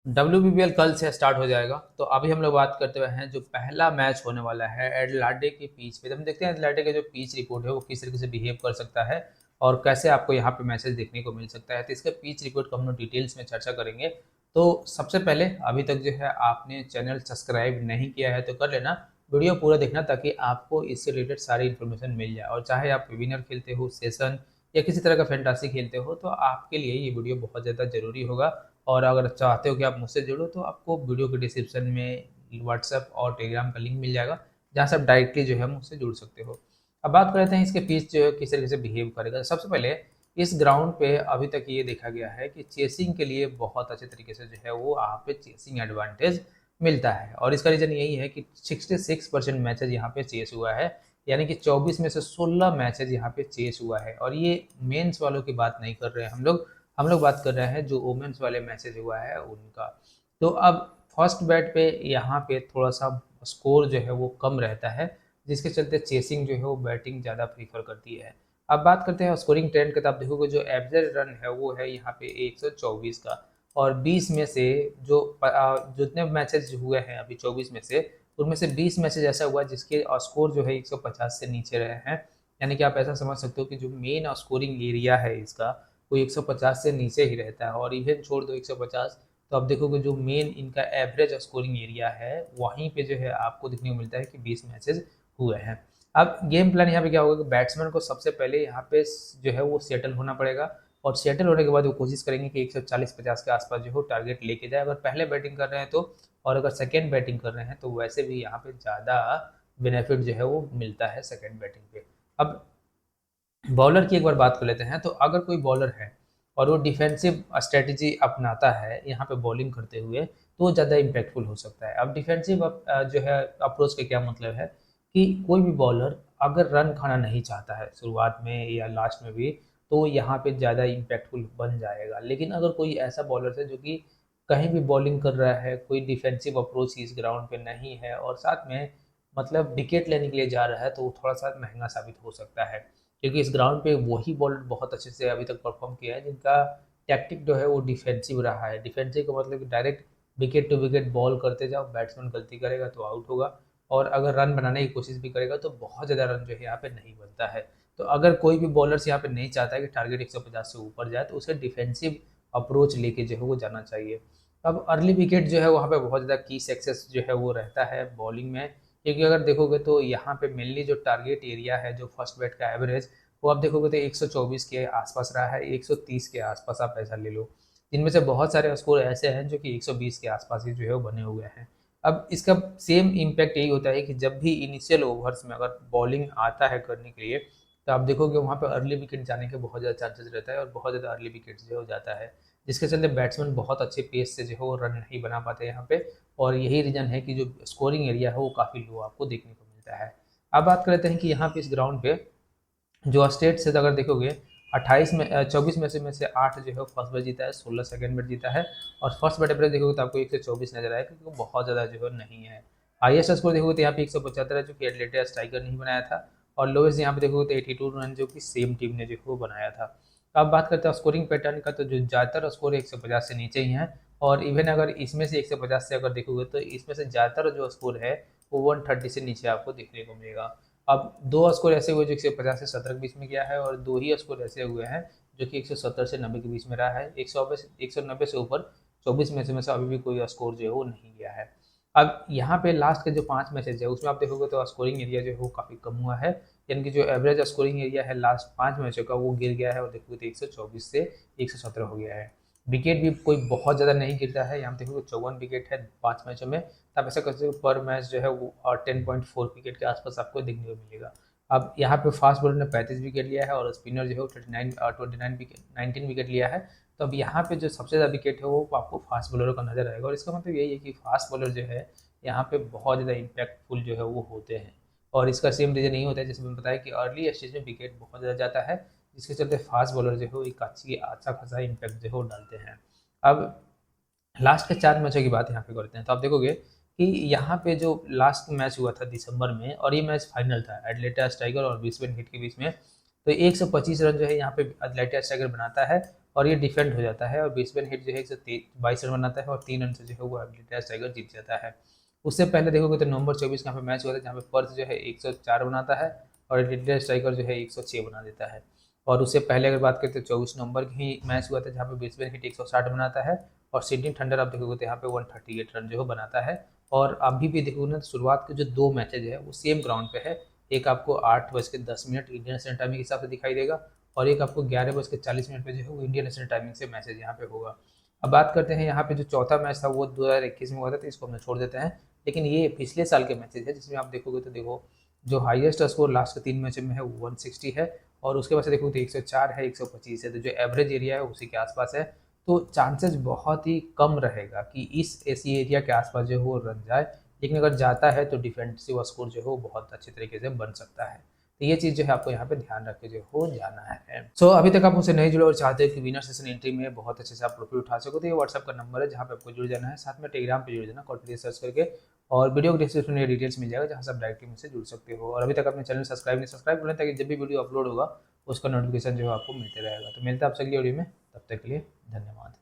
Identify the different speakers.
Speaker 1: WBBL कल से start हो जाएगा। तो अभी हम लोग बात करते हुए हैं जो पहला मैच होने वाला है एडलाडे के पिच पे। तो हम देखते हैं एडलाडे का जो पिच रिपोर्ट है वो किस तरीके से बिहेव कर सकता है और कैसे आपको यहाँ पे मैसेज देखने को मिल सकता है। तो इसका पिच रिपोर्ट को हम लोग डिटेल्स में चर्चा करेंगे। तो सबसे पहले अभी तक जो है आपने चैनल सब्सक्राइब नहीं किया है तो कर लेना, वीडियो पूरा देखना ताकि आपको इससे रिलेटेड सारी इन्फॉर्मेशन मिल जाए। और चाहे आप विनर खेलते हो, सेशन या किसी तरह का फैंटासी खेलते हो तो आपके लिए ये वीडियो बहुत ज़्यादा ज़रूरी होगा। और अगर चाहते हो कि आप मुझसे जुड़ो तो आपको वीडियो के डिस्क्रिप्शन में व्हाट्सएप और टेलीग्राम का लिंक मिल जाएगा, जहाँ से आप डायरेक्टली जो है मुझसे जुड़ सकते हो। अब बात कर लेते हैं इसके पिच जो है किस तरीके से बिहेव करेगा। सबसे पहले इस ग्राउंड पे अभी तक ये देखा गया है कि चेसिंग के लिए बहुत अच्छे तरीके से जो है वो यहाँ पे चेसिंग एडवांटेज मिलता है। और इसका रीज़न यही है कि 66% मैचेज यहाँ पे चेस हुआ है, यानी कि 24 में से 16 मैचेज यहाँ पे चेस हुआ है। और ये मेंस वालों की बात नहीं कर रहे हैं हम लोग बात कर रहे हैं जो वुमेन्स वाले मैचेज हुआ है उनका। तो अब फर्स्ट बैट पे यहाँ पे थोड़ा सा स्कोर जो है वो कम रहता है, जिसके चलते चेसिंग जो है वो बैटिंग ज़्यादा प्रीफर करती है। अब बात करते हैं स्कोरिंग ट्रेंड का। तो आप देखोगे जो एवरेज रन है वो है यहाँ पे 124 का। और 20 में से जो जितने मैचेज हुए हैं अभी 24 में से, उनमें से 20 मैचेज ऐसा हुआ जिसके स्कोर जो है 150 से नीचे रहे हैं। यानी कि आप ऐसा समझ सकते हो कि जो मेन स्कोरिंग एरिया है इसका वो 150 से नीचे ही रहता है। और इवन छोड़ दो 150, तो आप देखोगे जो मेन इनका एवरेज स्कोरिंग एरिया है वहीं पे जो है आपको देखने को मिलता है कि 20 मैचेज हुए हैं। अब गेम प्लान यहाँ पे क्या होगा कि बैट्समैन को सबसे पहले यहाँ पे जो है वो सेटल होना पड़ेगा। और सेटल होने के बाद वो कोशिश करेंगे कि 140-50 के आसपास जो है टारगेट लेके जाए, अगर पहले बैटिंग कर रहे हैं तो। और अगर सेकेंड बैटिंग कर रहे हैं तो वैसे भी यहाँ पे ज़्यादा बेनिफिट जो है वो मिलता है सेकेंड बैटिंग पे। अब बॉलर की एक बार बात कर लेते हैं। तो अगर कोई बॉलर है और वो डिफेंसिव स्ट्रेटजी अपनाता है यहाँ पे बॉलिंग करते हुए, तो वो ज़्यादा इम्पैक्टफुल हो सकता है। अब डिफेंसिव जो है अप्रोच का क्या मतलब है कि कोई भी बॉलर अगर रन खाना नहीं चाहता है शुरुआत में या लास्ट में भी, तो यहाँ पे ज़्यादा इम्पैक्टफुल बन जाएगा। लेकिन अगर कोई ऐसा बॉलर है जो कि कहीं भी बॉलिंग कर रहा है, कोई डिफेंसिव अप्रोच इस ग्राउंड पे नहीं है और साथ में मतलब विकेट लेने के लिए जा रहा है, तो वो थोड़ा सा महंगा साबित हो सकता है। क्योंकि इस ग्राउंड पे वही बॉलर बहुत अच्छे से अभी तक परफॉर्म किया है जिनका टैक्टिक जो है वो डिफेंसिव रहा है। डिफेंसिव का मतलब कि direct wicket to wicket ball करते जाओ, बैट्समैन गलती करेगा तो आउट होगा। और अगर रन बनाने की कोशिश भी करेगा तो बहुत ज़्यादा रन जो है यहाँ पे नहीं बनता है। तो अगर कोई भी बॉलर्स यहाँ पे नहीं चाहता है कि टारगेट 150 से ऊपर जाए, तो उसे डिफेंसिव अप्रोच लेके जो है वो जाना चाहिए। अब अर्ली विकेट जो है वहाँ पे बहुत ज़्यादा की सक्सेस जो है वो रहता है बॉलिंग में। क्योंकि अगर देखोगे तो यहाँ पे मेनली जो टारगेट एरिया है, जो फर्स्ट बैट का एवरेज, वो आप देखोगे तो 124 के आसपास रहा है, 130 के आसपास आप ऐसा ले लो। जिनमें से बहुत सारे स्कोर ऐसे हैं जो कि 120 के आसपास ही जो है वो बने हुए हैं। अब इसका सेम इम्पैक्ट यही होता है कि जब भी इनिशियल ओवर्स में अगर बॉलिंग आता है करने के लिए, तो आप देखोगे वहाँ पे अर्ली विकेट जाने के बहुत ज़्यादा चांसेस रहता है और बहुत ज़्यादा अर्ली विकेट जो हो जाता है, जिसके चलते बैट्समैन बहुत अच्छे पेस से जो है वो रन नहीं बना पाते यहाँ पे। और यही रीज़न है कि जो स्कोरिंग एरिया है वो काफ़ी लो आपको देखने को मिलता है। अब बात करते हैं कि यहाँ पे इस ग्राउंड पे जो स्टेट से अगर देखोगे 28 में 24 में से 8 जो है फर्स्ट बैट जीता है, 16 सेकंड बैट जीता है। और फर्स्ट बैट एवरेज देखोगे तो आपको 124 नजर आएगा, क्योंकि वो बहुत ज़्यादा जो है नहीं है। हाईएस्ट स्कोर देखोगे तो यहाँ पे 175 है जो कि एटलेटा स्ट्राइकर नहीं बनाया था। और लोवेस्ट यहाँ पे देखोगे तो 82 रन जो कि सेम टीम ने जो है वो बनाया था। तो अब बात करते हैं स्कोरिंग पैटर्न का। तो जो ज़्यादातर स्कोर 150 से नीचे ही है। और इवन अगर इसमें से 150 से अगर देखोगे तो इसमें से ज़्यादातर जो स्कोर है वो 130 से नीचे आपको देखने को मिलेगा। अब दो स्कोर ऐसे हुए जो 150 से 17 के बीच में गया है, और दो ही स्कोर ऐसे हुए हैं जो कि 170 से 90 के बीच में रहा है। 190 से ऊपर 24 मैच में से अभी भी कोई स्कोर जो है वो नहीं गया है। अब यहाँ पे लास्ट के जो 5 मैचेज है उसमें आप देखोगे तो स्कोरिंग एरिया जो है वो काफ़ी कम हुआ है। यानी कि जो एवरेज स्कोरिंग एरिया है लास्ट 5 मैचों का वो गिर गया है, और देखोगे तो 124 से 117 हो गया है। विकेट भी कोई बहुत ज़्यादा नहीं गिरता है, यहाँ देखोगे 54 विकेट है 5 मैचों में। तो आप ऐसा कर सकते हो पर मैच जो है वो 10.4 विकेट के आसपास आपको देखने को मिलेगा। अब यहाँ पे फास्ट बॉलर ने 35 विकेट लिया है और स्पिनर जो है वो 29 विकेट 19 विकेट लिया है। तो अब यहाँ पे जो सबसे ज़्यादा विकेट है वो आपको फास्ट बॉलरों का नजर आएगा। और इसका मतलब यही है कि फास्ट बॉलर जो है यहाँ पे बहुत ज़्यादा इम्पैक्टफुल जो है वो होते हैं। और इसका सेम रीज़न नहीं होता है, जैसे मैंने बताया कि अर्ली स्टेज में विकेट बहुत ज़्यादा जाता है, जिसके चलते फास्ट बॉलर जो है वो एक अच्छा खासा इम्पैक्ट जो है वो डालते हैं। अब लास्ट के 4 मैचों की बात यहाँ पे करते हैं। तो आप देखोगे कि यहाँ पे जो लास्ट मैच हुआ था दिसंबर में, और ये मैच फाइनल था एटलेटा स्ट्राइकर और ब्रिस्बेन हीट के बीच में। तो 125 रन जो है यहाँ पे एटलेटा स्ट्राइकर बनाता है और ये डिफेंड हो जाता है और ब्रिस्बेन हिट जो है 122 रन बनाता है और 3 रन से जो है वो एडिलेड टाइगर जीत जाता है। उससे पहले देखोगे तो नवंबर 24 का यहाँ पे मैच हुआ था जहाँ पे पर्थ जो है 104 बनाता है और एडिलेड टाइगर जो है 106 बना देता है। और उससे पहले अगर बात करें तो 24 नवंबर की ही मैच हुआ था जहाँ पे ब्रिस्बेन हिट 160 बनाता है और सिडनी थंडर आप देखोगे तो यहाँ पे 138 रन जो है बनाता है। और अभी भी देखोगे ना शुरुआत के जो 2 मैचेज है वो सेम ग्राउंड पे है। एक आपको 8:10 इंडियन स्टैंडर्ड टाइमिंग के हिसाब से दिखाई देगा और एक आपको 11:40 पे जो है वो इंडियन स्टैंडर्ड टाइमिंग से मैचेज यहाँ पे होगा। अब बात करते हैं यहाँ पे जो चौथा मैच था वो 2021 में हुआ था, तो इसको हम छोड़ देते हैं। लेकिन ये पिछले साल के मैचेज है जिसमें आप देखोगे तो देखो जो हाईएस्ट स्कोर लास्ट के 3 मैच में है वो 160 है और उसके बाद से देखो तो 104 है, 125 है, तो जो एवरेज एरिया है उसी के आसपास है। तो चांसेस बहुत ही कम रहेगा कि इस ऐसी एरिया के आसपास जो है वो रन जाए, लेकिन अगर जाता है तो डिफेंसिव स्कोर जो है वो बहुत अच्छे तरीके से बन सकता है। तो ये चीज़ जो है आपको यहाँ पे ध्यान रख के जो हो जाना है। सो अभी तक आप मुझसे नहीं जुड़े और चाहते हो कि विनर सेशन एंट्री में बहुत अच्छे से आप प्रॉफिट उठा सको तो ये व्हाट्सअप का नंबर है जहाँ पे आपको जुड़ जाना है। साथ में टेलीग्राम पे जुड़ जाना, कॉल सर्च करके, और वीडियो के डिस्क्रिप्शन में डिटेल्स मिल जाएगा जहाँ से आप डायरेक्टली मुझसे जुड़ सकते हो। और अभी तक अपने चैनल सब्सक्राइब करें ताकि जब भी वीडियो अपलोड होगा उसका नोटिफिकेशन जो है आपको मिलते रहेगा। तो मिलता है आपसे अगली वीडियो में, तब तक के लिए धन्यवाद।